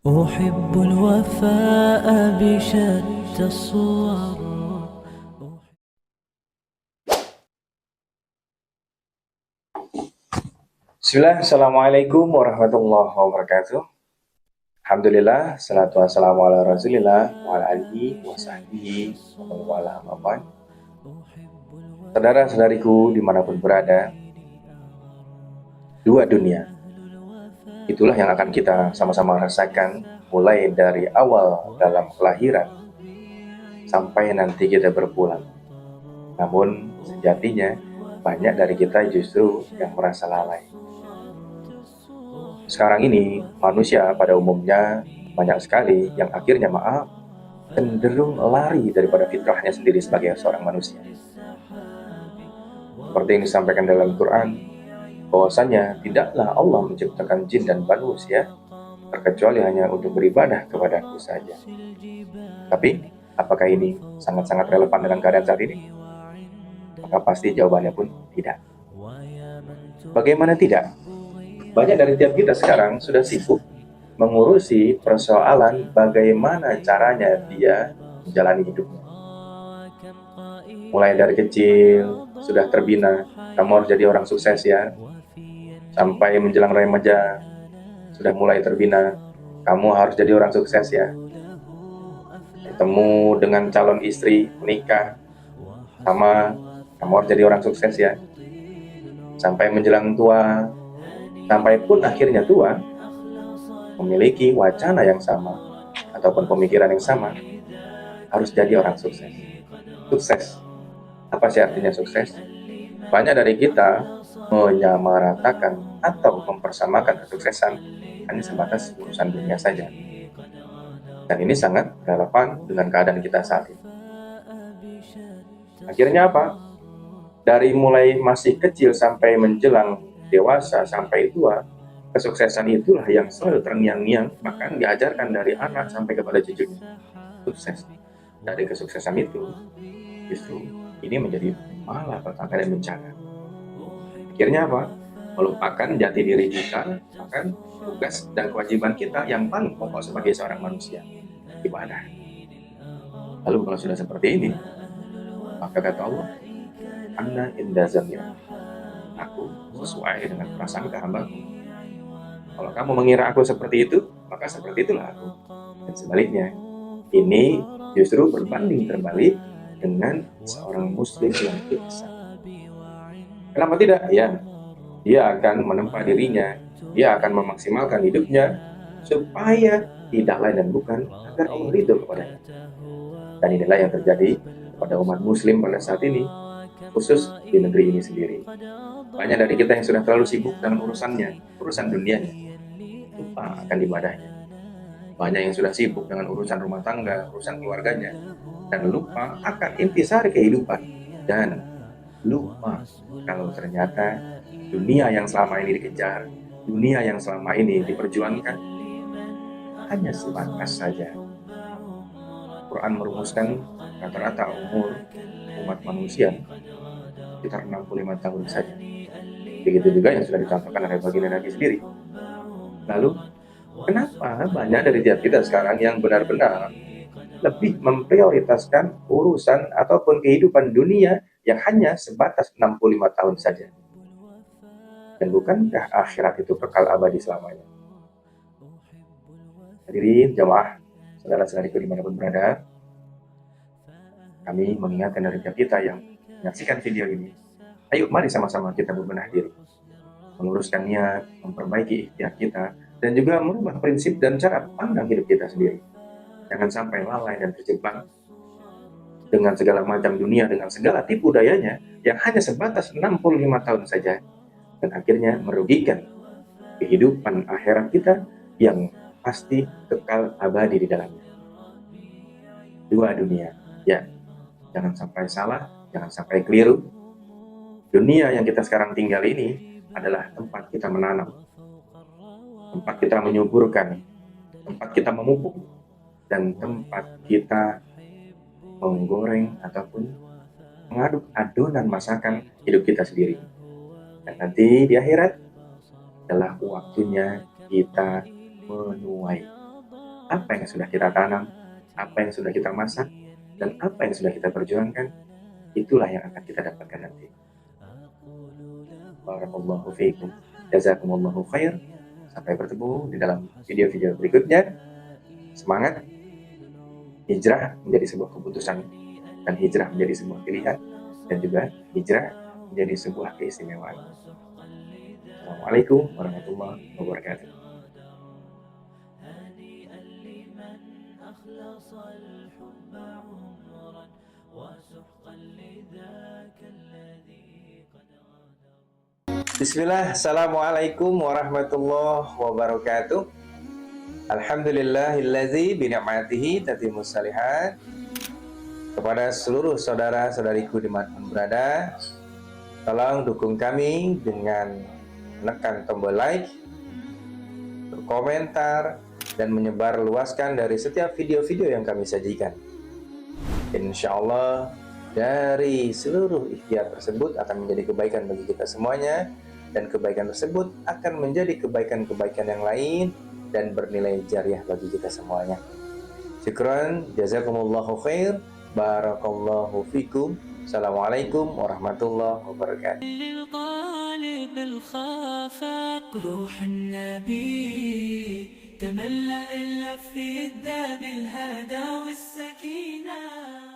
أحب الوفاء بشتى الصور. Bismillah, Assalamualaikum warahmatullahi wabarakatuh. Alhamdulillah, salatu wassalamu ala rasulillah, wa ala alihi wa sahbihi, wa wala amman. Saudara-saudariku dimanapun berada, dua dunia. Itulah yang akan kita sama-sama rasakan mulai dari awal dalam kelahiran sampai nanti kita berpulang. Namun sejatinya banyak dari kita justru yang merasa lalai. Sekarang ini manusia pada umumnya banyak sekali yang akhirnya cenderung lari daripada fitrahnya sendiri sebagai seorang manusia. Seperti yang disampaikan dalam Quran, bahwasanya tidaklah Allah menciptakan jin dan manusia terkecuali hanya untuk beribadah kepada-Ku saja. Tapi apakah ini sangat-sangat relevan dengan keadaan saat ini? Maka pasti jawabannya pun tidak. Bagaimana tidak? Banyak dari tiap kita sekarang sudah sibuk mengurusi persoalan bagaimana caranya dia menjalani hidupnya. Mulai dari kecil sudah terbina, kamu harus jadi orang sukses ya. Sampai menjelang remaja sudah mulai terbina, kamu harus jadi orang sukses ya. Ketemu dengan calon istri, menikah, sama kamu harus jadi orang sukses ya. Sampai menjelang tua, sampai pun akhirnya tua, memiliki wacana yang sama ataupun pemikiran yang sama, harus jadi orang sukses. Sukses, apa sih artinya sukses? Banyak dari kita menyamaratakan atau mempersamakan kesuksesan hanya sebatas urusan dunia saja. Dan ini sangat relevan dengan keadaan kita saat ini. Akhirnya apa? Dari mulai masih kecil sampai menjelang dewasa sampai tua, kesuksesan itulah yang selalu terngiang-ngiang, bahkan diajarkan dari anak sampai kepada cucunya. Sukses. Dari kesuksesan itu, justru ini menjadi malapetaka dan bencana. Akhirnya apa? Melupakan jati diri kita, bahkan tugas dan kewajiban kita yang paling pokok sebagai seorang manusia, ibadah. Lalu kalau sudah seperti ini, maka kata Allah, Anna inda zanniya, aku sesuai dengan prasangka hambaku. Kalau kamu mengira aku seperti itu, maka seperti itulah aku. Dan sebaliknya, ini justru berbanding terbalik dengan seorang muslim yang ihsan. Kenapa tidak? Ya, dia akan menempa dirinya, dia akan memaksimalkan hidupnya supaya tidak lain dan bukan agar Allah ridho kepadanya. Dan inilah yang terjadi kepada umat muslim pada saat ini, khusus di negeri ini sendiri. Banyak dari kita yang sudah terlalu sibuk dengan urusannya, urusan dunianya, lupa akan ibadahnya. Banyak yang sudah sibuk dengan urusan rumah tangga, urusan keluarganya, dan lupa akan intisari kehidupan. Dan lupa kalau ternyata dunia yang selama ini dikejar, dunia yang selama ini diperjuangkan, hanya sebatas saja. Quran merumuskan rata-rata umur umat manusia sekitar 65 tahun saja. Begitu juga yang sudah dicontohkan oleh baginda Nabi sendiri. Lalu, kenapa banyak dari tiap kita sekarang yang benar-benar lebih memprioritaskan urusan ataupun kehidupan dunia yang hanya sebatas 65 tahun saja? Dan bukankah akhirat itu kekal abadi selamanya? Hadirin jamaah, saudara-saudariku dimanapun berada, kami mengingatkan dari tiap kita yang menyaksikan video ini, ayo mari sama-sama kita berbenah diri, meluruskan niat, memperbaiki ikhtiar kita, dan juga merubah prinsip dan cara pandang hidup kita sendiri. Jangan sampai lalai dan terjebak dengan segala macam dunia, dengan segala tipu dayanya yang hanya sebatas 65 tahun saja, dan akhirnya merugikan kehidupan akhirat kita yang pasti kekal abadi di dalamnya. Dua dunia, ya, jangan sampai salah, jangan sampai keliru. Dunia yang kita sekarang tinggal ini adalah tempat kita menanam, tempat kita menyuburkan, tempat kita memupuk, dan tempat kita menggoreng ataupun mengaduk adonan masakan hidup kita sendiri. Dan nanti di akhirat adalah waktunya kita menuai. Apa yang sudah kita tanam, apa yang sudah kita masak, dan apa yang sudah kita perjuangkan, itulah yang akan kita dapatkan nanti. Barakallahu fiikum. Jazakumullahu khair. Sampai bertemu di dalam video-video berikutnya. Semangat. Hijrah menjadi sebuah keputusan, dan hijrah menjadi sebuah pilihan, dan juga hijrah menjadi sebuah keistimewaan. Assalamualaikum warahmatullahi wabarakatuh. Bismillah, Assalamualaikum warahmatullahi wabarakatuh. Alhamdulillahillazi bini'matihi tatimmus shalihat. Kepada seluruh saudara-saudariku dimanapun berada, tolong dukung kami dengan menekan tombol like, berkomentar, dan menyebar luaskan dari setiap video-video yang kami sajikan. Insya Allah dari seluruh ikhtiar tersebut akan menjadi kebaikan bagi kita semuanya, dan kebaikan tersebut akan menjadi kebaikan-kebaikan yang lain dan bernilai jariah bagi kita semuanya. Syukran, jazakumullahu khair, barakallahu fikum. Assalamualaikum warahmatullahi wabarakatuh. للقالب الخافق روح النبي تملأ اللف في الدم الهدى والسكينة.